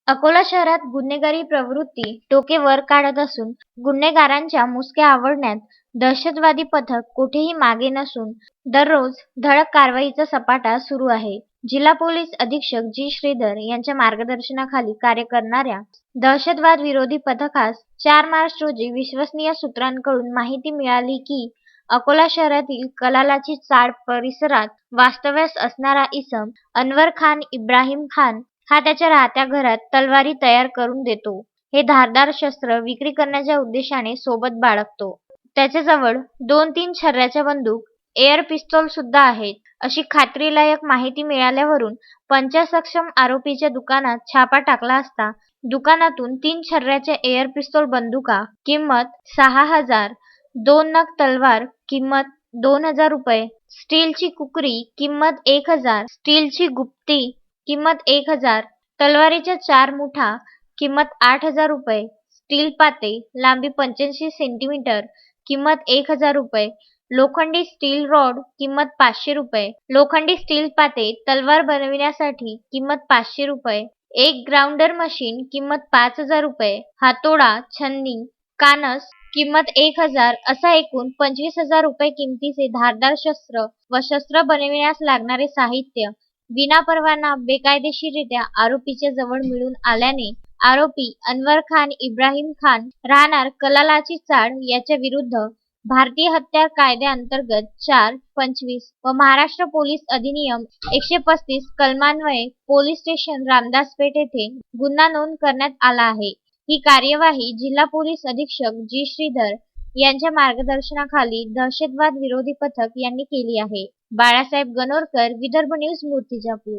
अकोला शहरात गुन्हेगारी प्रवृत्ती टोके वर काढत असून गुन्हेगारांच्या मुसक्या आवळण्यात दहशतवादी पथक कुठेही मागे नसून दररोज धडक कारवाईचा सपाटा सुरू आहे. जिल्हा पोलीस अधीक्षक जी. श्रीधर यांच्या मार्गदर्शनाखाली कार्य करणाऱ्या दहशतवाद विरोधी पथकास 4 मार्च रोजी विश्वसनीय सूत्रांकडून माहिती मिळाली की अकोला शहरातील कलालाची चाळ परिसरात वास्तव्यास असणारा इसम अनवर खान इब्राहिम खान हा त्याच्या राहत्या घरात तलवारी तयार करून देतो. हे धारदार शस्त्र विक्री करण्याच्या उद्देशाने सोबत बाळगतो. त्याच्याजवळ 2-3 छर्र्याच्या बंदूक, एअर पिस्तॉल सुद्धा आहेत. अशी खात्रीलायक माहिती मिळाल्यावरून पंचसक्षम आरोपीच्या दुकानात छापा टाकला असता दुकानातून 3 छर्र्याच्या एअर पिस्तॉल बंदुका किंमत 6,000, 2 नग तलवार किंमत 2,000 रुपये, स्टीलची कुकरी किंमत 1,000, स्टीलची गुप्ती किंमत 1,000, तलवारीच्या 4 मुठा किंमत 8,000 रुपये, स्टील पाते लांबी 85 सेंटीमीटर किंमत 1,000 रुपये, लोखंडी स्टील रॉड किंमत 500 रुपये, लोखंडी स्टील पाते तलवार बनविण्यासाठी किंमत 500 रुपये, एक ग्राउंडर मशीन किंमत 5,000 रुपये, हातोडा, छन्नी, कानस किंमत 1,000 असा एकूण 25,000 रुपये किमतीचे धारदार शस्त्र व शस्त्र बनविण्यास लागणारे साहित्य विनापरवाना बेकायदेशीररित्या आरोपीच्या जवळ मिळून आल्याने आरोपी अनवर खान इब्राहिम खान राहणार कलालाची चाळ याच्या विरुद्ध भारतीय हत्यार कायद्याअंतर्गत 425 व महाराष्ट्र पोलीस अधिनियम 135 कलमान्वये पोलीस स्टेशन रामदासपेठ येथे गुन्हा नोंद करण्यात आला आहे. ही कार्यवाही जिल्हा पोलीस अधीक्षक जी. श्रीधर यांच्या मार्गदर्शनाखाली दहशतवाद विरोधी पथक यांनी केली आहे. बाळासाहेब गणोरकर, विदर्भ न्यूज, मूर्तिजापूर.